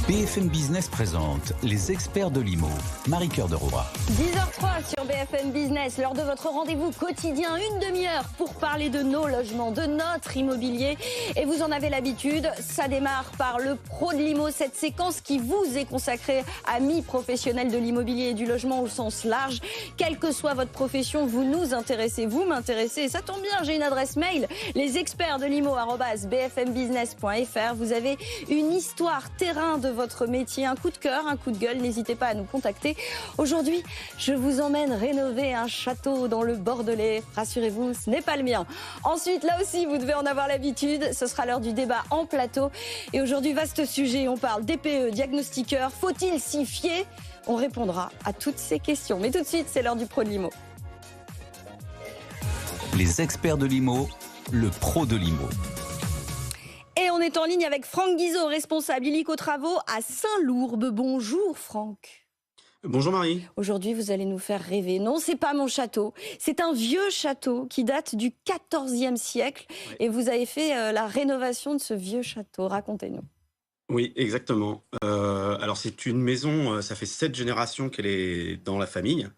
BFM Business présente les experts de l'IMO. Marie-Cœur de Roy. 10h03 sur BFM Business, lors de votre rendez-vous quotidien, une demi-heure pour parler de nos logements, de notre immobilier. Et vous en avez l'habitude, ça démarre par le pro de l'IMO, cette séquence qui vous est consacrée, amis professionnels de l'immobilier et du logement au sens large. Quelle que soit votre profession, vous nous intéressez, vous m'intéressez. Et ça tombe bien, j'ai une adresse mail, lesexpertsdelimo@bfmbusiness.fr. Vous avez une histoire terrain de votre métier, un coup de cœur, un coup de gueule, n'hésitez pas à nous contacter. Aujourd'hui, je vous emmène rénover un château dans le Bordelais. Rassurez-vous, ce n'est pas le mien. Ensuite, là aussi, vous devez en avoir l'habitude, ce sera l'heure du débat en plateau. Et aujourd'hui, vaste sujet, on parle DPE, diagnostiqueur, faut-il s'y fier ? On répondra à toutes ces questions. Mais tout de suite, c'est l'heure du pro de l'IMO. Les experts de l'IMO, le pro de l'IMO. Et on est en ligne avec Franck Guizot, responsable Illico Travaux à Saint-Lourbe. Bonjour Franck. Bonjour Marie. Aujourd'hui, vous allez nous faire rêver. Non, c'est pas mon château. C'est un vieux château qui date du XIVe siècle. Oui. Et vous avez fait la rénovation de ce vieux château. Racontez-nous. Oui, exactement. Alors c'est une maison, ça fait 7 générations qu'elle est dans la famille.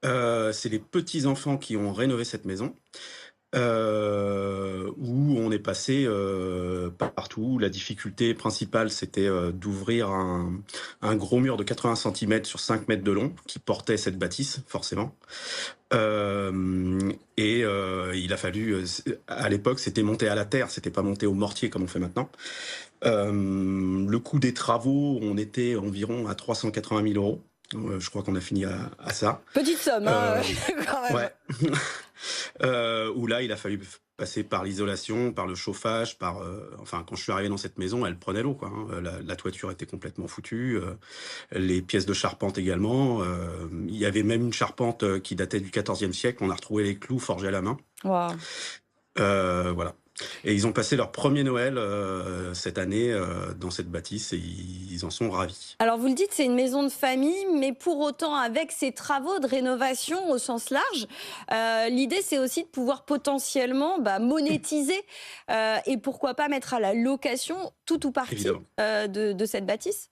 C'est les petits-enfants qui ont rénové cette maison. Où on est passé partout. La difficulté principale, c'était d'ouvrir un gros mur de 80 cm sur 5 mètres de long qui portait cette bâtisse, forcément. Il a fallu, à l'époque, c'était monté à la terre, c'était pas monté au mortier comme on fait maintenant. Le coût des travaux, on était environ à 380 000 €. Je crois qu'on a fini à ça. Petite somme, quand même. Ouais. Où là, il a fallu passer par l'isolation, par le chauffage, enfin, quand je suis arrivé dans cette maison, elle prenait l'eau, quoi. La toiture était complètement foutue, les pièces de charpente également. Il y avait même une charpente qui datait du XIVe siècle. On a retrouvé les clous forgés à la main. Wow. Voilà. Et ils ont passé leur premier Noël cette année dans cette bâtisse et ils en sont ravis. Alors vous le dites, c'est une maison de famille, mais pour autant avec ces travaux de rénovation au sens large, l'idée c'est aussi de pouvoir potentiellement monétiser et pourquoi pas mettre à la location tout ou partie de cette bâtisse.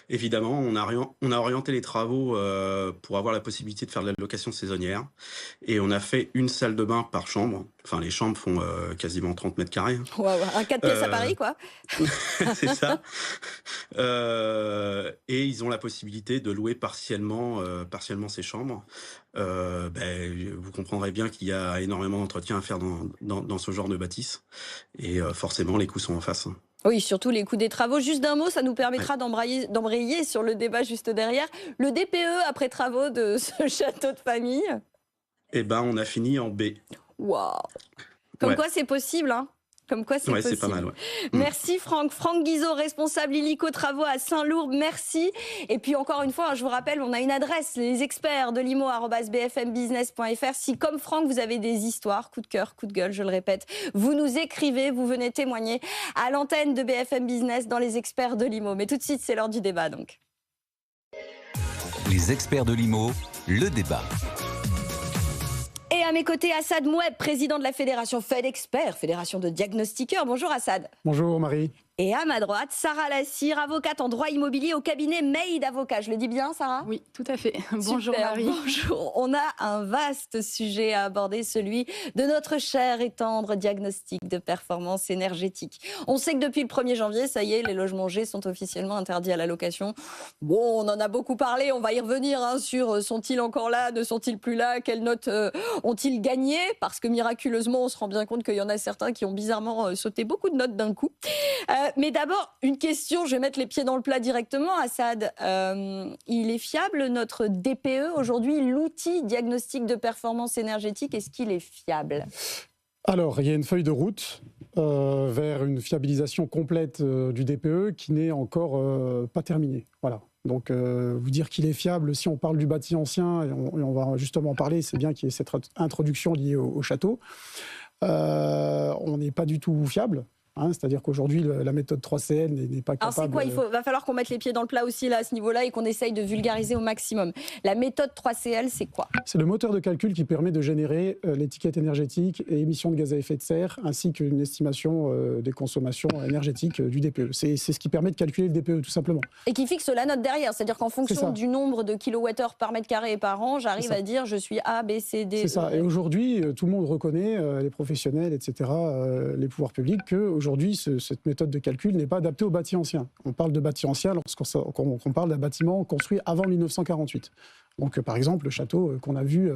Évidemment, on a orienté les travaux pour avoir la possibilité de faire de la location saisonnière. Et on a fait une salle de bain par chambre. Enfin, les chambres font quasiment 30 mètres carrés. Wow, un 4 pièces à Paris, quoi. C'est ça. Et ils ont la possibilité de louer partiellement ces chambres. Vous comprendrez bien qu'il y a énormément d'entretien à faire dans ce genre de bâtisse. Et forcément, les coûts sont en face. Oui, surtout les coûts des travaux. Juste d'un mot, ça nous permettra d'embrayer sur le débat juste derrière. Le DPE après travaux de ce château de famille. On a fini en B. Waouh. Comme quoi c'est possible, hein. Comme quoi c'est possible. C'est pas mal, ouais. Merci Franck. Franck Guizot, responsable Illico Travaux à Saint-Lourbe. Merci. Et puis encore une fois, je vous rappelle, on a une adresse, les experts de l'IMO@bfmbusiness.fr. Si comme Franck, vous avez des histoires, coup de cœur, coup de gueule, je le répète, vous nous écrivez, vous venez témoigner à l'antenne de BFM Business dans les experts de l'IMO. Mais tout de suite, c'est l'heure du débat donc. Les experts de l'IMO, le débat. Et à mes côtés, Assad Moueb, président de la fédération FedExpert, fédération de diagnostiqueurs. Bonjour Assad. Bonjour Marie. Et à ma droite, Sarah Lassire, avocate en droit immobilier au cabinet Made Avocat. Je le dis bien, Sarah ? Oui, tout à fait. Bonjour Super, Marie. Bonjour. On a un vaste sujet à aborder, celui de notre cher et tendre diagnostic de performance énergétique. On sait que depuis le 1er janvier, ça y est, les logements G sont officiellement interdits à la location. Bon, on en a beaucoup parlé, on va y revenir sur sont-ils encore là, ne sont-ils plus là, quelles notes ont-ils gagné ? Parce que miraculeusement, on se rend bien compte qu'il y en a certains qui ont bizarrement sauté beaucoup de notes d'un coup. Mais d'abord, une question, je vais mettre les pieds dans le plat directement, Assad. Il est fiable notre DPE aujourd'hui, l'outil diagnostic de performance énergétique, est-ce qu'il est fiable ? Alors, il y a une feuille de route vers une fiabilisation complète du DPE qui n'est encore pas terminée. Voilà. Donc, vous dire qu'il est fiable, si on parle du bâti ancien, et on va justement en parler, c'est bien qu'il y ait cette introduction liée au château. On n'est pas du tout fiable. c'est-à-dire qu'aujourd'hui, la méthode 3CL n'est pas capable... Alors c'est quoi, va falloir qu'on mette les pieds dans le plat aussi là, à ce niveau-là et qu'on essaye de vulgariser au maximum. La méthode 3CL, c'est quoi? C'est le moteur de calcul qui permet de générer l'étiquette énergétique et émissions de gaz à effet de serre, ainsi qu'une estimation des consommations énergétiques du DPE. C'est ce qui permet de calculer le DPE, tout simplement. Et qui fixe la note derrière, c'est-à-dire qu'en fonction du nombre de kilowattheures par mètre carré et par an, j'arrive à dire je suis A, B, C, D. C'est ça. Et aujourd'hui, tout le monde reconnaît, les professionnels, etc., les pouvoirs publics, qu'aujourd'hui, cette méthode de calcul n'est pas adaptée aux bâtis anciens. On parle de bâtis anciens lorsqu'on parle d'un bâtiment construit avant 1948. Donc, par exemple, le château qu'on a vu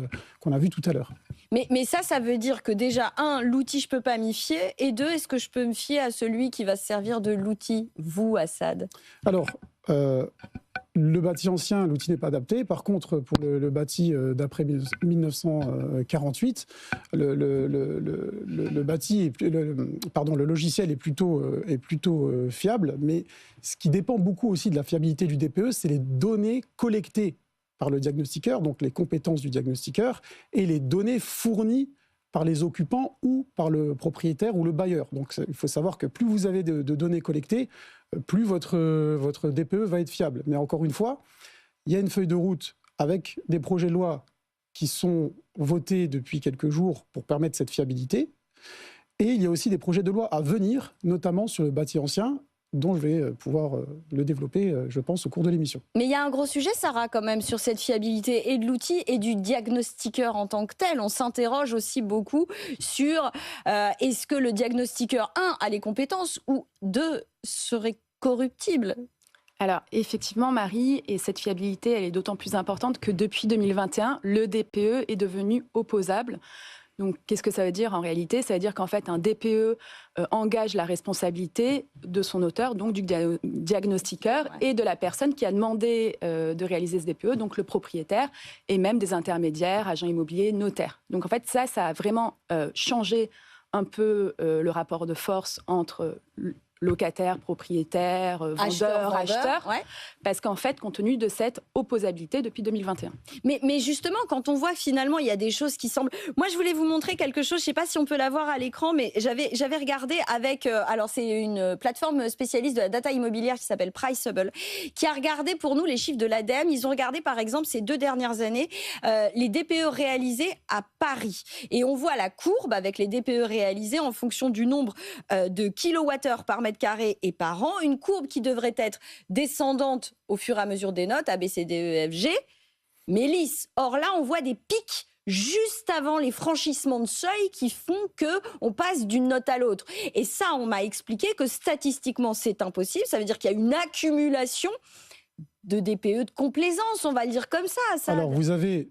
tout à l'heure. Mais ça veut dire que déjà, un, l'outil, je ne peux pas m'y fier, et deux, est-ce que je peux me fier à celui qui va se servir de l'outil, vous, Assad? Alors, le bâti ancien, l'outil n'est pas adapté. Par contre, pour le bâti d'après 1948, le logiciel est plutôt fiable. Mais ce qui dépend beaucoup aussi de la fiabilité du DPE, c'est les données collectées par le diagnostiqueur, donc les compétences du diagnostiqueur, et les données fournies par les occupants ou par le propriétaire ou le bailleur. Donc il faut savoir que plus vous avez de données collectées, plus votre DPE va être fiable. Mais encore une fois, il y a une feuille de route avec des projets de loi qui sont votés depuis quelques jours pour permettre cette fiabilité. Et il y a aussi des projets de loi à venir, notamment sur le bâti ancien, dont je vais pouvoir le développer, je pense, au cours de l'émission. Mais il y a un gros sujet, Sarah, quand même, sur cette fiabilité et de l'outil et du diagnostiqueur en tant que tel. On s'interroge aussi beaucoup sur est-ce que le diagnostiqueur, un, a les compétences ou deux, serait corruptible? Alors, effectivement, Marie, et cette fiabilité, elle est d'autant plus importante que depuis 2021, le DPE est devenu opposable. Donc, qu'est-ce que ça veut dire en réalité? Ça veut dire qu'en fait, un DPE engage la responsabilité de son auteur, donc du diagnostiqueur, et de la personne qui a demandé de réaliser ce DPE, donc le propriétaire, et même des intermédiaires, agents immobiliers, notaires. Donc, en fait, ça a vraiment changé un peu le rapport de force entre locataires, propriétaires, vendeurs, acheteurs, ouais. Parce qu'en fait, compte tenu de cette opposabilité depuis 2021. Mais justement, quand on voit que finalement, il y a des choses qui semblent... Moi, je voulais vous montrer quelque chose, je ne sais pas si on peut la voir à l'écran, mais j'avais regardé avec... alors, c'est une plateforme spécialiste de la data immobilière qui s'appelle Priceable, qui a regardé pour nous les chiffres de l'ADEME. Ils ont regardé, par exemple, ces 2 dernières années, les DPE réalisés à Paris. Et on voit la courbe avec les DPE réalisés en fonction du nombre de kilowattheures par mètre carré et par an, une courbe qui devrait être descendante au fur et à mesure des notes, A, B, C, D, E, F, G, mais lisse. Or là, on voit des pics juste avant les franchissements de seuil qui font qu'on passe d'une note à l'autre. Et ça, on m'a expliqué que statistiquement, c'est impossible. Ça veut dire qu'il y a une accumulation de DPE de complaisance, on va le dire comme ça. Alors, vous avez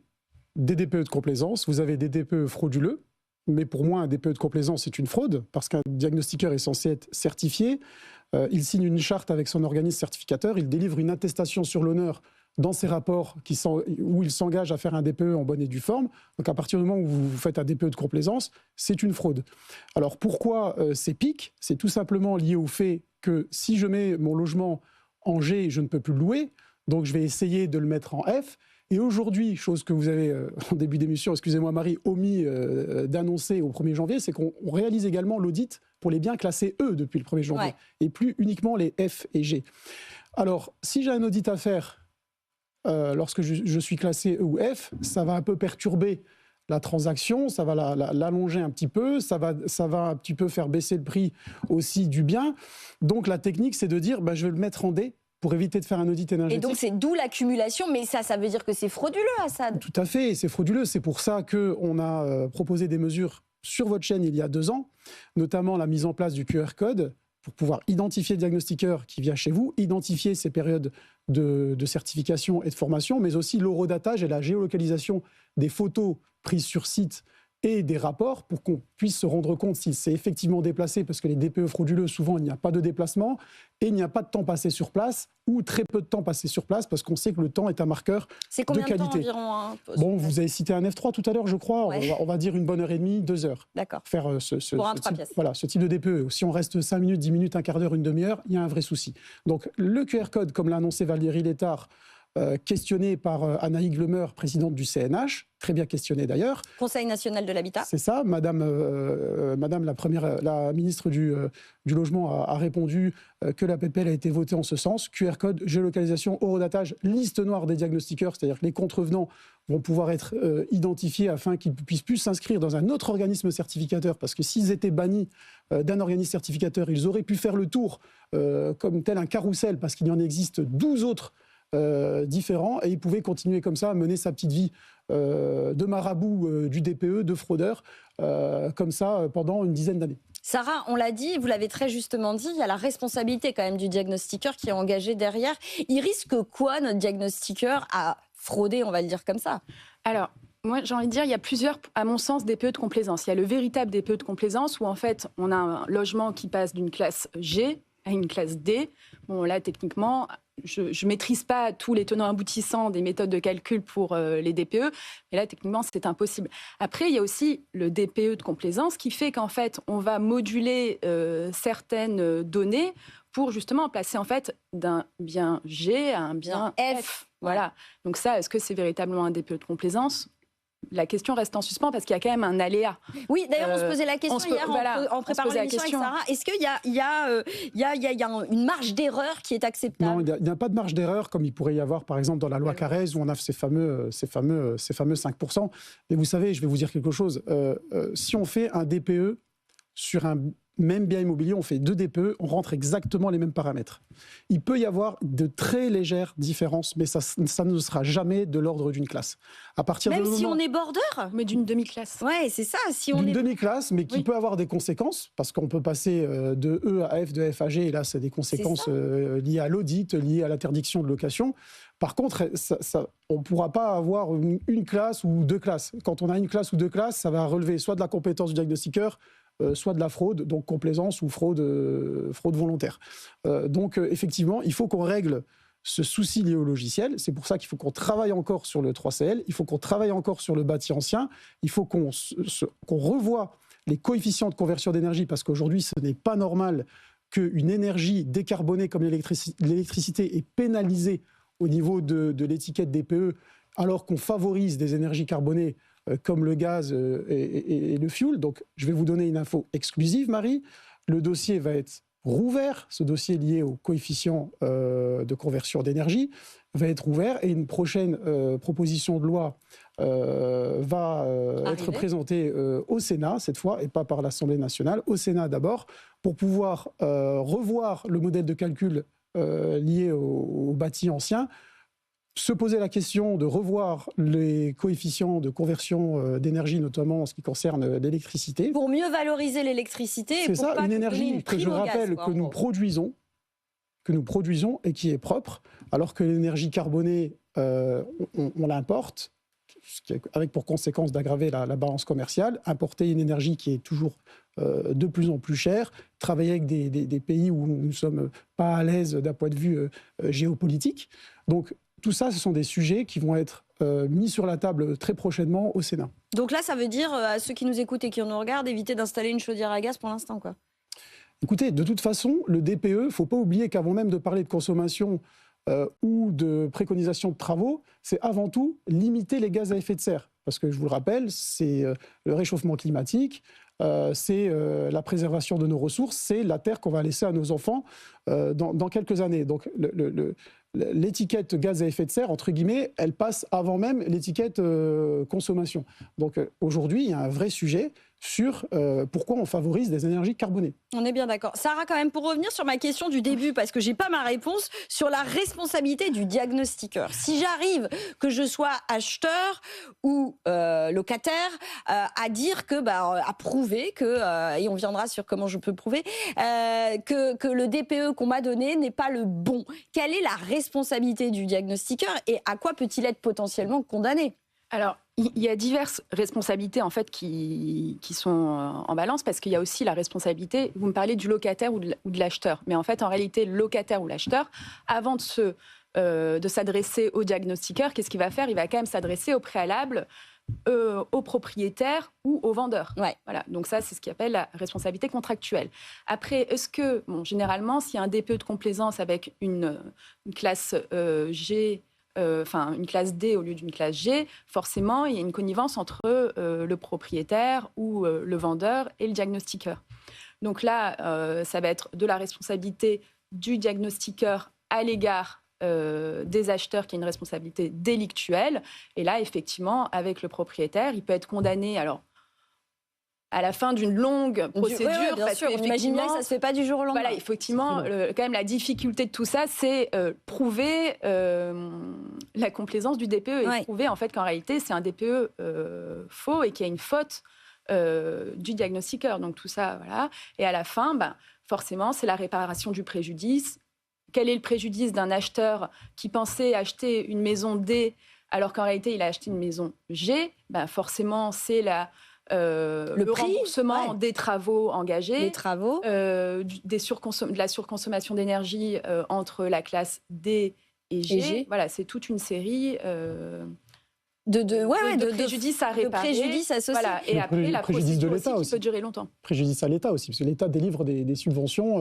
des DPE de complaisance, vous avez des DPE frauduleux. Mais pour moi, un DPE de complaisance, c'est une fraude, parce qu'un diagnostiqueur est censé être certifié. Il signe une charte avec son organisme certificateur, il délivre une attestation sur l'honneur dans ses rapports où il s'engage à faire un DPE en bonne et due forme. Donc à partir du moment où vous faites un DPE de complaisance, c'est une fraude. Alors pourquoi ces pics? C'est tout simplement lié au fait que si je mets mon logement en G, je ne peux plus le louer, donc je vais essayer de le mettre en F. Et aujourd'hui, chose que vous avez, en début d'émission, excusez-moi Marie, omis d'annoncer au 1er janvier, c'est qu'on réalise également l'audit pour les biens classés E depuis le 1er janvier, et plus uniquement les F et G. Alors, si j'ai un audit à faire lorsque je suis classé E ou F, ça va un peu perturber la transaction, ça va l'allonger un petit peu, ça va un petit peu faire baisser le prix aussi du bien. Donc la technique, c'est de dire, je vais le mettre en D, pour éviter de faire un audit énergétique. Et donc c'est d'où l'accumulation, mais ça veut dire que c'est frauduleux, Assad. Tout à fait, c'est frauduleux. C'est pour ça qu'on a proposé des mesures sur votre chaîne il y a 2 ans, notamment la mise en place du QR code pour pouvoir identifier le diagnostiqueur qui vient chez vous, identifier ses périodes de certification et de formation, mais aussi l'horodatage et la géolocalisation des photos prises sur site et des rapports pour qu'on puisse se rendre compte s'il s'est effectivement déplacé, parce que les DPE frauduleux, souvent, il n'y a pas de déplacement et il n'y a pas de temps passé sur place ou très peu de temps passé sur place, parce qu'on sait que le temps est un marqueur de qualité. C'est combien de temps environ Bon, vous avez cité un F3 tout à l'heure, je crois. Ouais. On va dire 1h30, 2 heures. D'accord. Faire pour un 3 pièces. Voilà, ce type de DPE. Si on reste 5 minutes, 10 minutes, un quart d'heure, une demi-heure, il y a un vrai souci. Donc, le QR code, comme l'a annoncé Valérie Létard, questionné par Anaïg Lemeur, présidente du CNH, très bien questionné d'ailleurs. Conseil national de l'habitat. C'est ça, Madame la ministre du Logement a répondu que la PPL a été votée en ce sens. QR code, géolocalisation, horodatage, liste noire des diagnostiqueurs, c'est-à-dire que les contrevenants vont pouvoir être identifiés afin qu'ils puissent plus s'inscrire dans un autre organisme certificateur, parce que s'ils étaient bannis d'un organisme certificateur, ils auraient pu faire le tour comme tel un carrousel, parce qu'il y en existe 12 autres différents, et il pouvait continuer comme ça à mener sa petite vie de marabout du DPE, de fraudeur, comme ça pendant une dizaine d'années. Sarah, on l'a dit, vous l'avez très justement dit, il y a la responsabilité quand même du diagnostiqueur qui est engagé derrière. Il risque quoi, notre diagnostiqueur, à frauder, on va le dire comme ça? Alors, moi, j'ai envie de dire, il y a plusieurs, à mon sens, DPE de complaisance. Il y a le véritable DPE de complaisance où, en fait, on a un logement qui passe d'une classe G à une classe D. Bon, là, techniquement, je ne maîtrise pas tous les tenants aboutissants des méthodes de calcul pour les DPE, mais là, techniquement, c'est impossible. Après, il y a aussi le DPE de complaisance qui fait qu'en fait, on va moduler certaines données pour justement placer en fait d'un bien G à un bien F. Voilà. Donc ça, est-ce que c'est véritablement un DPE de complaisance ? La question reste en suspens parce qu'il y a quand même un aléa. Oui, d'ailleurs, on se posait la question hier en préparant l'émission avec Sarah. Est-ce qu'il y a une marge d'erreur qui est acceptable? Non, il n'y a pas de marge d'erreur comme il pourrait y avoir, par exemple, dans la loi Carrez, où on a ces fameux 5%. Mais vous savez, je vais vous dire quelque chose. Si on fait un DPE sur un même bien immobilier, on fait 2 DPE, on rentre exactement les mêmes paramètres. Il peut y avoir de très légères différences, mais ça ne sera jamais de l'ordre d'une classe. À partir même de si on est border, mais d'une demi-classe. Ouais, c'est ça. Si on d'une est demi-classe, mais qui peut avoir des conséquences, parce qu'on peut passer de E à F, de F à G, et là, c'est des conséquences liées à l'audit, liées à l'interdiction de location. Par contre, on ne pourra pas avoir une classe ou 2 classes. Quand on a une classe ou 2 classes, ça va relever soit de la compétence du diagnostiqueur, soit de la fraude, donc complaisance ou fraude volontaire. Donc effectivement, il faut qu'on règle ce souci lié au logiciel. C'est pour ça qu'il faut qu'on travaille encore sur le 3CL, il faut qu'on travaille encore sur le bâti ancien, il faut qu'on revoie les coefficients de conversion d'énergie, parce qu'aujourd'hui, ce n'est pas normal qu'une énergie décarbonée comme l'électricité est pénalisée au niveau de l'étiquette DPE, alors qu'on favorise des énergies carbonées comme le gaz et le fioul. Donc, je vais vous donner une info exclusive, Marie. Le dossier va être rouvert. Ce dossier lié au coefficient de conversion d'énergie va être ouvert et une prochaine proposition de loi va être présentée au Sénat, cette fois, et pas par l'Assemblée nationale, au Sénat d'abord, pour pouvoir revoir le modèle de calcul lié au bâti ancien, se poser la question de revoir les coefficients de conversion d'énergie, notamment en ce qui concerne l'électricité. Pour mieux valoriser l'électricité. C'est ça, une énergie que je rappelle que nous produisons et qui est propre, alors que l'énergie carbonée, on l'importe, ce qui est avec pour conséquence d'aggraver la balance commerciale, importer une énergie qui est toujours de plus en plus chère, travailler avec des pays où nous ne sommes pas à l'aise d'un point de vue géopolitique. Donc, tout ça, ce sont des sujets qui vont être mis sur la table très prochainement au Sénat. Donc là, ça veut dire à ceux qui nous écoutent et qui nous regardent, éviter d'installer une chaudière à gaz pour l'instant, quoi. Écoutez, de toute façon, le DPE, il ne faut pas oublier qu'avant même de parler de consommation ou de préconisation de travaux, c'est avant tout limiter les gaz à effet de serre. Parce que, je vous le rappelle, c'est le réchauffement climatique, c'est la préservation de nos ressources, c'est la terre qu'on va laisser à nos enfants dans quelques années. Donc, l'étiquette gaz à effet de serre, entre guillemets, elle passe avant même l'étiquette consommation. Donc aujourd'hui, il y a un vrai sujet sur pourquoi on favorise des énergies carbonées. On est bien d'accord. Sarah, quand même, pour revenir sur ma question du début, parce que je n'ai pas ma réponse, sur la responsabilité du diagnostiqueur. Si j'arrive, que je sois acheteur ou locataire, à dire que, à prouver que, et on viendra sur comment je peux prouver, que le DPE qu'on m'a donné n'est pas le bon. Quelle est la responsabilité du diagnostiqueur et à quoi peut-il être potentiellement condamné ? Alors, il y a diverses responsabilités en fait qui sont en balance, parce qu'il y a aussi la responsabilité, vous me parlez du locataire ou de l'acheteur, mais en fait, en réalité, le locataire ou l'acheteur, avant de s'adresser au diagnostiqueur, qu'est-ce qu'il va faire ? Il va quand même s'adresser au préalable au propriétaire ou au vendeur. Ouais. Voilà. Donc ça, c'est ce qu'on appelle la responsabilité contractuelle. Après, est-ce que, généralement, s'il y a un DPE de complaisance avec une classe G une classe D au lieu d'une classe G, forcément, il y a une connivence entre le propriétaire ou le vendeur et le diagnostiqueur. Donc là, ça va être de la responsabilité du diagnostiqueur à l'égard des acheteurs qui a une responsabilité délictuelle. Et là, effectivement, avec le propriétaire, il peut être condamné, alors, à la fin d'une longue procédure. Oui, bien sûr, on imagine bien que ça ne se fait pas du jour au lendemain. Voilà, effectivement, quand même, la difficulté de tout ça, c'est prouver la complaisance du DPE et prouver en fait qu'en réalité, c'est un DPE faux et qu'il y a une faute du diagnostiqueur. Donc tout ça, voilà. Et à la fin, forcément, c'est la réparation du préjudice. Quel est le préjudice d'un acheteur qui pensait acheter une maison D alors qu'en réalité, il a acheté une maison G? Forcément, c'est le remboursement des travaux engagés, les travaux. De la surconsommation d'énergie entre la classe D et G. Voilà, c'est toute une série de préjudices à réparer. De préjudices associés. Voilà. Et après, la procédure aussi qui peut durer longtemps. Préjudice à l'État aussi, parce que l'État délivre des subventions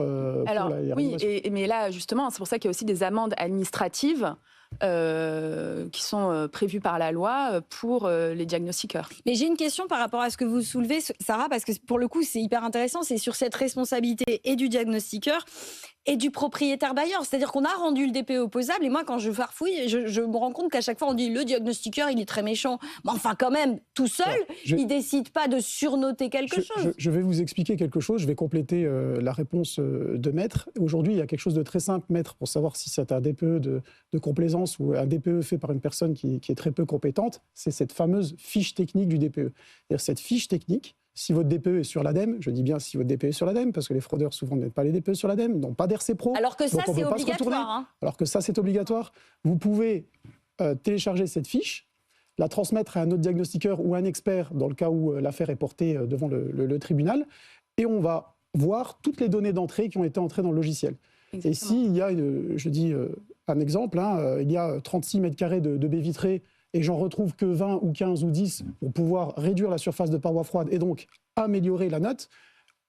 Alors, pour la rénovation. Mais là, justement, c'est pour ça qu'il y a aussi des amendes administratives qui sont prévues par la loi pour les diagnostiqueurs. Mais j'ai une question par rapport à ce que vous soulevez, Sarah, parce que pour le coup, c'est hyper intéressant. C'est sur cette responsabilité et du diagnostiqueur et du propriétaire bailleur. C'est-à-dire qu'on a rendu le DPE opposable et moi, quand je farfouille, je me rends compte qu'à chaque fois, on dit le diagnostiqueur, il est très méchant. Mais enfin, quand même, tout seul, il ne décide pas de surnoter quelque chose. Je vais vous expliquer quelque chose. Je vais compléter la réponse de Maître. Aujourd'hui, il y a quelque chose de très simple, Maître, pour savoir si c'est un DPE de complaisance ou un DPE fait par une personne qui est très peu compétente. C'est cette fameuse fiche technique du DPE. C'est-à-dire cette fiche technique, si votre DPE est sur l'ADEME, je dis bien si votre DPE est sur l'ADEME, parce que les fraudeurs souvent ne mettent pas les DPE sur l'ADEME, n'ont pas d'RC Pro. Alors que ça, c'est obligatoire. Alors que ça, c'est obligatoire. Vous pouvez télécharger cette fiche, la transmettre à un autre diagnostiqueur ou un expert dans le cas où l'affaire est portée devant le tribunal, et on va voir toutes les données d'entrée qui ont été entrées dans le logiciel. Exactement. Et s'il y a, je dis un exemple, il y a 36 mètres carrés de baies vitrées et j'en retrouve que 20 ou 15 ou 10 pour pouvoir réduire la surface de paroi froide et donc améliorer la note,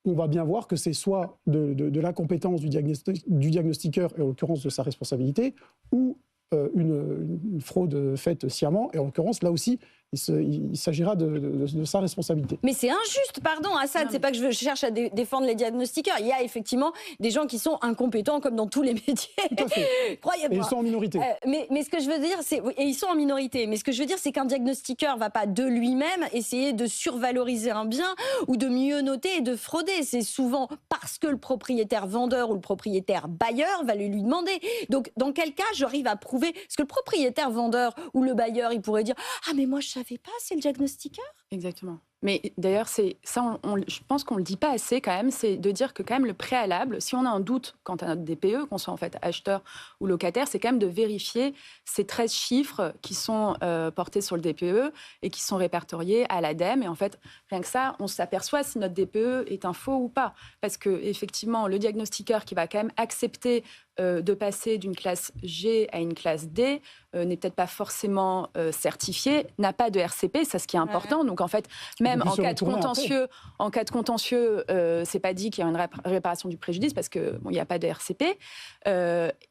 on va bien voir que c'est soit de l'incompétence du diagnostiqueur, et en l'occurrence de sa responsabilité, ou une fraude faite sciemment, et en l'occurrence, là aussi, il s'agira de sa responsabilité. Mais c'est injuste, pardon, Assad, c'est pas que je cherche à défendre les diagnostiqueurs. Il y a effectivement des gens qui sont incompétents, comme dans tous les métiers. Tout à fait. Croyez-moi. Et ils sont en minorité. Mais ce que je veux dire, c'est... Et ils sont en minorité. Mais ce que je veux dire, c'est qu'un diagnostiqueur va pas de lui-même essayer de survaloriser un bien ou de mieux noter et de frauder. C'est souvent parce que le propriétaire vendeur ou le propriétaire bailleur va le lui demander. Donc, dans quel cas j'arrive à prouver... Parce que le propriétaire vendeur ou le bailleur, il pourrait dire « Ah, mais moi, je savais pas, c'est le diagnostiqueur ». Exactement. Mais d'ailleurs, c'est ça, je pense qu'on ne le dit pas assez quand même, c'est de dire que quand même le préalable, si on a un doute quant à notre DPE, qu'on soit en fait acheteur ou locataire, c'est quand même de vérifier ces 13 chiffres qui sont portés sur le DPE et qui sont répertoriés à l'ADEME. Et en fait, rien que ça, on s'aperçoit si notre DPE est un faux ou pas. Parce qu'effectivement, le diagnostiqueur qui va quand même accepter de passer d'une classe G à une classe D n'est peut-être pas forcément certifié, n'a pas de RCP, c'est ce qui est important. Donc en fait, même en cas de contentieux, c'est pas dit qu'il y a une réparation du préjudice parce que il n'y a pas de RCP.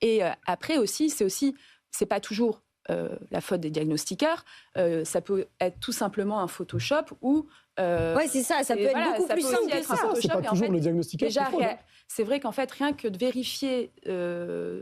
Et après aussi, c'est pas toujours la faute des diagnostiqueurs. Ça peut être tout simplement un Photoshop ou c'est ça. Ça peut être beaucoup plus simple que ça. C'est pas toujours le diagnostiqueur qui fraude. C'est vrai qu'en fait, rien que de vérifier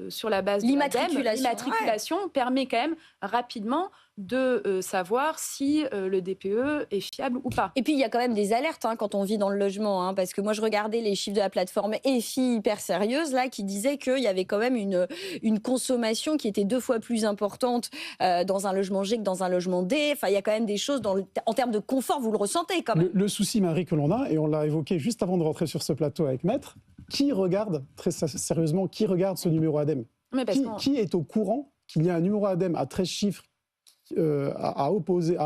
sur la base de l'immatriculation permet quand même rapidement de savoir si le DPE est fiable ou pas. Et puis, il y a quand même des alertes quand on vit dans le logement. Parce que moi, je regardais les chiffres de la plateforme EFI hyper sérieuse, là, qui disait qu'il y avait quand même une consommation qui était 2 fois plus importante dans un logement G que dans un logement D. Enfin, il y a quand même des choses en termes de confort, vous le ressentez quand même. Le souci, Marie, que l'on a, et on l'a évoqué juste avant de rentrer sur ce plateau avec Maître, qui regarde, très sérieusement, qui regarde ce numéro ADEME ? Qui est au courant qu'il y a un numéro ADEME à 13 chiffres à apposer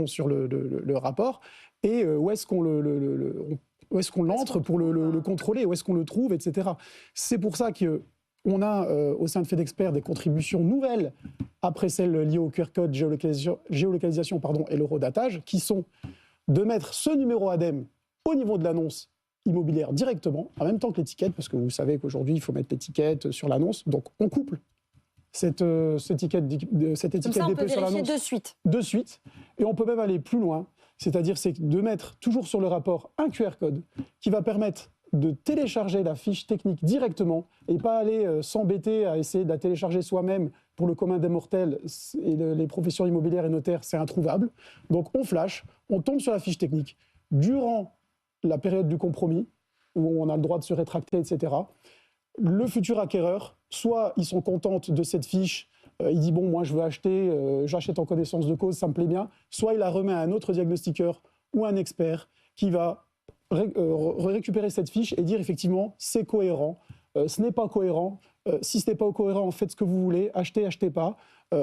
sur le rapport, et où est-ce qu'on l'entre pour le contrôler, où est-ce qu'on le trouve, etc. C'est pour ça qu'on a au sein de FedExpert des contributions nouvelles après celles liées au QR code, géolocalisation et l'eurodatage, qui sont de mettre ce numéro ADEME au niveau de l'annonce immobilière directement, en même temps que l'étiquette, parce que vous savez qu'aujourd'hui, il faut mettre l'étiquette sur l'annonce. Donc, on couple cette étiquette Comme ça, on peut DPE sur vérifier l'annonce de suite. Et on peut même aller plus loin, c'est-à-dire c'est de mettre toujours sur le rapport un QR code qui va permettre de télécharger la fiche technique directement et pas aller s'embêter à essayer de la télécharger soi-même. Pour le commun des mortels et les professions immobilières et notaires, c'est introuvable. Donc on flash, on tombe sur la fiche technique durant la période du compromis, où on a le droit de se rétracter, etc. Le futur acquéreur, soit ils sont contents de cette fiche, il dit bon, moi je veux acheter, j'achète en connaissance de cause, ça me plaît bien, soit il la remet à un autre diagnostiqueur ou un expert qui va récupérer cette fiche et dire effectivement c'est cohérent, ce n'est pas cohérent, si ce n'est pas cohérent, faites ce que vous voulez, achetez, achetez pas,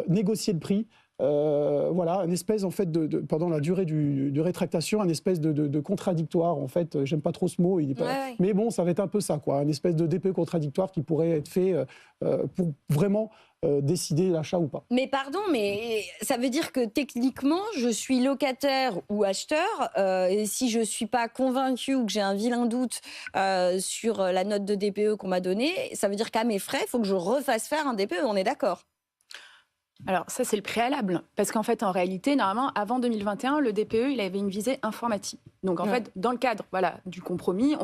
négociez le prix. Voilà, une espèce en fait pendant la durée de rétractation, une espèce de contradictoire en fait. J'aime pas trop ce mot, il est pas... Ouais. mais bon, ça va être un peu ça, quoi, une espèce de DPE contradictoire qui pourrait être fait pour vraiment décider l'achat ou pas. Mais pardon, mais ça veut dire que techniquement, je suis locataire ou acheteur, et si je suis pas convaincu ou que j'ai un vilain doute sur la note de DPE qu'on m'a donnée, ça veut dire qu'à mes frais, il faut que je refasse faire un DPE, on est d'accord ? Alors ça, c'est le préalable. Parce qu'en fait, en réalité, normalement, avant 2021, le DPE, il avait une visée informatique. Donc en fait, dans le cadre du compromis,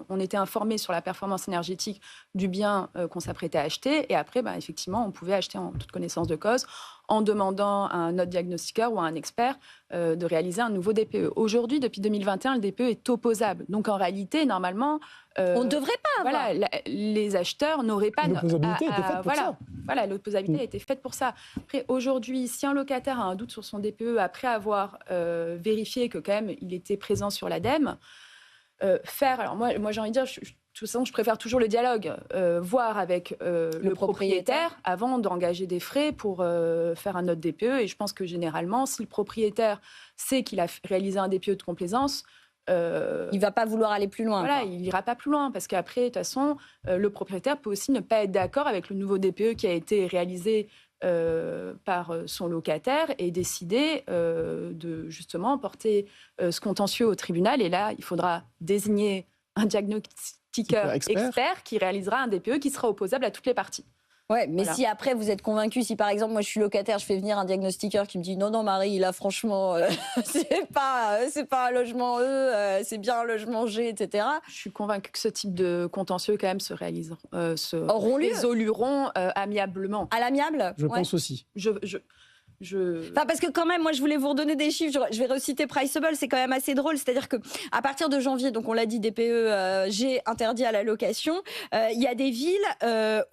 on était informé sur la performance énergétique du bien qu'on s'apprêtait à acheter. Et après, effectivement, on pouvait acheter en toute connaissance de cause en demandant à un autre diagnostiqueur ou à un expert de réaliser un nouveau DPE. Aujourd'hui, depuis 2021, le DPE est opposable. Donc en réalité, normalement... on ne devrait pas avoir. Les acheteurs n'auraient pas... L'opposabilité était faite pour ça. Voilà, l'opposabilité a été faite pour ça. Après, aujourd'hui, si un locataire a un doute sur son DPE après avoir vérifié que quand même il était présent sur l'ADEME, alors moi j'ai envie de dire, de toute façon, je préfère toujours le dialogue, voir avec le propriétaire avant d'engager des frais pour faire un autre DPE. Et je pense que généralement, si le propriétaire sait qu'il a réalisé un DPE de complaisance, il ne va pas vouloir aller plus loin. Voilà, il n'ira pas plus loin parce qu'après, de toute façon, le propriétaire peut aussi ne pas être d'accord avec le nouveau DPE qui a été réalisé par son locataire et décider de justement porter ce contentieux au tribunal. Et là, il faudra désigner un diagnostiqueur expert qui réalisera un DPE qui sera opposable à toutes les parties. Ouais, mais si après vous êtes convaincu, si par exemple moi je suis locataire, je fais venir un diagnostiqueur qui me dit non Marie, là franchement c'est pas un logement E, c'est bien un logement G, etc. Je suis convaincue que ce type de contentieux quand même se résoleront amiablement. À l'amiable ? Je pense aussi. Enfin, parce que quand même, moi je voulais vous redonner des chiffres, je vais reciter Priceable, c'est quand même assez drôle, c'est-à-dire que à partir de janvier, donc on l'a dit, DPE G interdit à la location, il y a des villes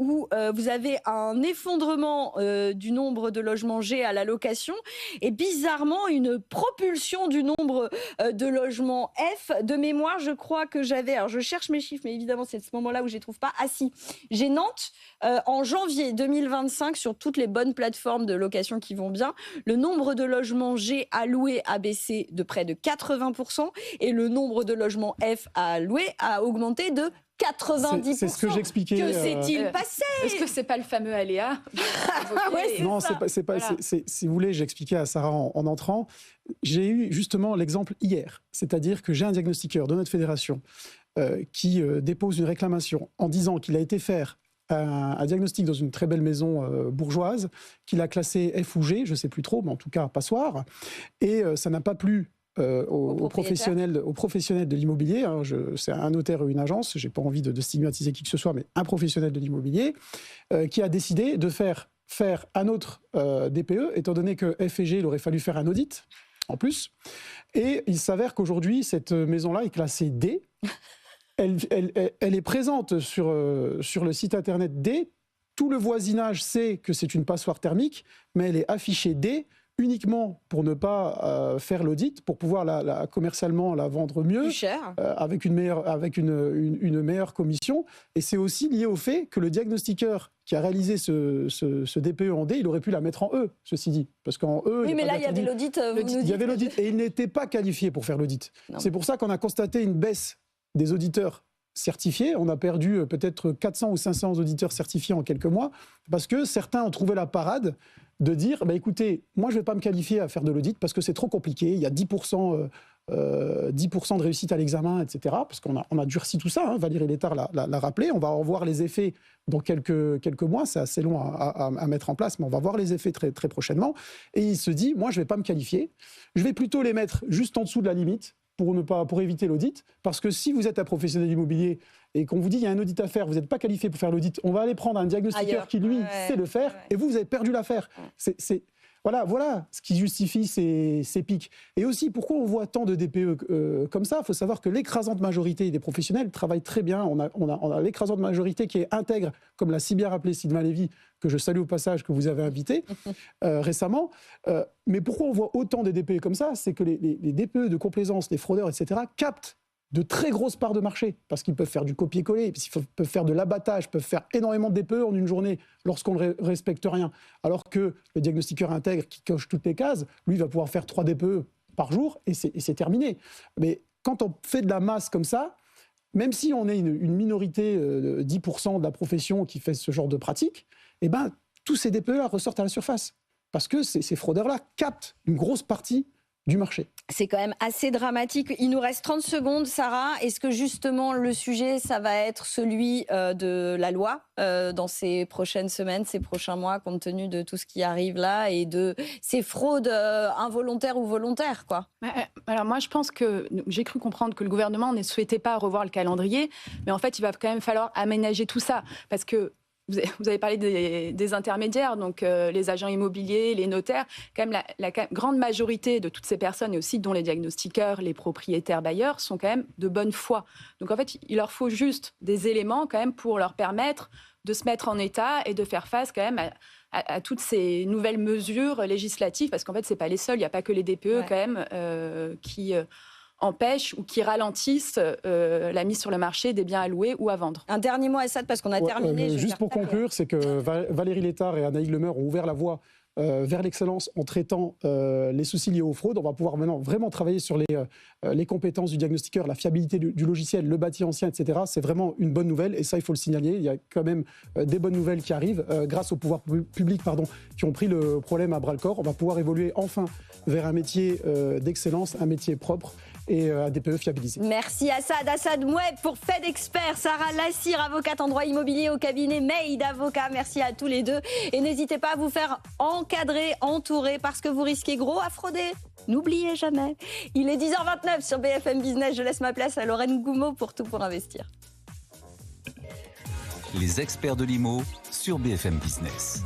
où vous avez un effondrement du nombre de logements G à la location et bizarrement une propulsion du nombre de logements F. De mémoire, je crois que j'avais, alors je cherche mes chiffres, mais évidemment c'est ce moment-là où je les trouve pas. Ah si, j'ai Nantes en janvier 2025 sur toutes les bonnes plateformes de location qui vont bien. Le nombre de logements G à louer a baissé de près de 80% et le nombre de logements F à louer a augmenté de 90%. C'est ce que j'expliquais. Que s'est-il passé ? Est-ce que c'est pas le fameux aléa ? Non, c'est pas. Voilà. Si vous voulez, j'expliquais à Sarah en entrant. J'ai eu justement l'exemple hier, c'est-à-dire que j'ai un diagnostiqueur de notre fédération qui dépose une réclamation en disant qu'il a été faire un diagnostic dans une très belle maison bourgeoise, qu'il a classé F ou G, je ne sais plus trop, mais en tout cas passoire, et ça n'a pas plu aux professionnels de l'immobilier. Hein, c'est un notaire ou une agence, je n'ai pas envie de stigmatiser qui que ce soit, mais un professionnel de l'immobilier qui a décidé de faire un autre DPE, étant donné que F et G, il aurait fallu faire un audit en plus. Et il s'avère qu'aujourd'hui, cette maison-là est classée D. Elle est présente sur le site internet D. Tout le voisinage sait que c'est une passoire thermique, mais elle est affichée D uniquement pour ne pas faire l'audit, pour pouvoir commercialement la vendre mieux, plus cher, avec une meilleure commission. Et c'est aussi lié au fait que le diagnostiqueur qui a réalisé ce DPE en D, il aurait pu la mettre en E, ceci dit. Parce qu'en E... Oui, mais là, il y avait l'audit. Il y avait l'audit et il n'était pas qualifié pour faire l'audit. C'est pour ça qu'on a constaté une baisse des auditeurs certifiés. On a perdu peut-être 400 ou 500 auditeurs certifiés en quelques mois parce que certains ont trouvé la parade de dire écoutez, moi je ne vais pas me qualifier à faire de l'audit parce que c'est trop compliqué, il y a 10% de réussite à l'examen, etc. Parce qu'on a durci tout ça, Valérie Létard l'a rappelé. On va en voir les effets dans quelques mois, c'est assez long à mettre en place, mais on va voir les effets très, très prochainement. Et il se dit, moi je ne vais pas me qualifier, je vais plutôt les mettre juste en dessous de la limite, pour éviter l'audit, parce que si vous êtes un professionnel immobilier et qu'on vous dit il y a un audit à faire, vous n'êtes pas qualifié pour faire l'audit, on va aller prendre un diagnostiqueur qui, lui, sait le faire, et vous avez perdu l'affaire. Voilà ce qui justifie ces pics. Et aussi, pourquoi on voit tant de DPE comme ça ? Il faut savoir que l'écrasante majorité des professionnels travaillent très bien. On a l'écrasante majorité qui est intègre, comme l'a si bien rappelé Sylvain Lévy, que je salue au passage, que vous avez invité récemment. Mais pourquoi on voit autant de DPE comme ça ? C'est que les DPE de complaisance, les fraudeurs, etc., captent de très grosses parts de marché, parce qu'ils peuvent faire du copier-coller, ils peuvent faire de l'abattage, peuvent faire énormément de DPE en une journée lorsqu'on ne respecte rien. Alors que le diagnostiqueur intègre qui coche toutes les cases, lui va pouvoir faire 3 DPE par jour et c'est terminé. Mais quand on fait de la masse comme ça, même si on est une minorité de 10% de la profession qui fait ce genre de pratique, tous ces DPE-là ressortent à la surface. Parce que ces fraudeurs-là captent une grosse partie du marché. C'est quand même assez dramatique. Il nous reste 30 secondes, Sarah. Est-ce que justement le sujet, ça va être celui de la loi dans ces prochaines semaines, ces prochains mois, compte tenu de tout ce qui arrive là et de ces fraudes involontaires ou volontaires, quoi ? Alors moi, je pense que j'ai cru comprendre que le gouvernement ne souhaitait pas revoir le calendrier, mais en fait, il va quand même falloir aménager tout ça, parce que vous avez parlé des intermédiaires, donc les agents immobiliers, les notaires. Quand même, la grande majorité de toutes ces personnes, et aussi dont les diagnostiqueurs, les propriétaires bailleurs, sont quand même de bonne foi. Donc en fait, il leur faut juste des éléments quand même pour leur permettre de se mettre en état et de faire face quand même à toutes ces nouvelles mesures législatives, parce qu'en fait, c'est pas les seuls. Il n'y a pas que les DPE quand même qui empêchent ou qui ralentissent la mise sur le marché des biens à louer ou à vendre. Un dernier mot, Assad, parce qu'on a terminé. Juste pour conclure, c'est que Valérie Létard et Anaïg Lemeur ont ouvert la voie vers l'excellence en traitant les soucis liés aux fraudes. On va pouvoir maintenant vraiment travailler sur les compétences du diagnostiqueur, la fiabilité du logiciel, le bâti ancien, etc. C'est vraiment une bonne nouvelle et ça, il faut le signaler. Il y a quand même des bonnes nouvelles qui arrivent grâce aux pouvoirs publics qui ont pris le problème à bras-le-corps. On va pouvoir évoluer enfin vers un métier d'excellence, un métier propre et un DPE fiabilisé. Merci Assad Moueb pour FedExpert, Sarah Lassire, avocate en droit immobilier au cabinet Made Avocat. Merci à tous les deux et n'hésitez pas à vous faire encadrer, entourer parce que vous risquez gros à frauder. N'oubliez jamais. Il est 10h29 sur BFM Business. Je laisse ma place à Lorraine Goumeau pour Tout pour investir. Les experts de l'IMO sur BFM Business.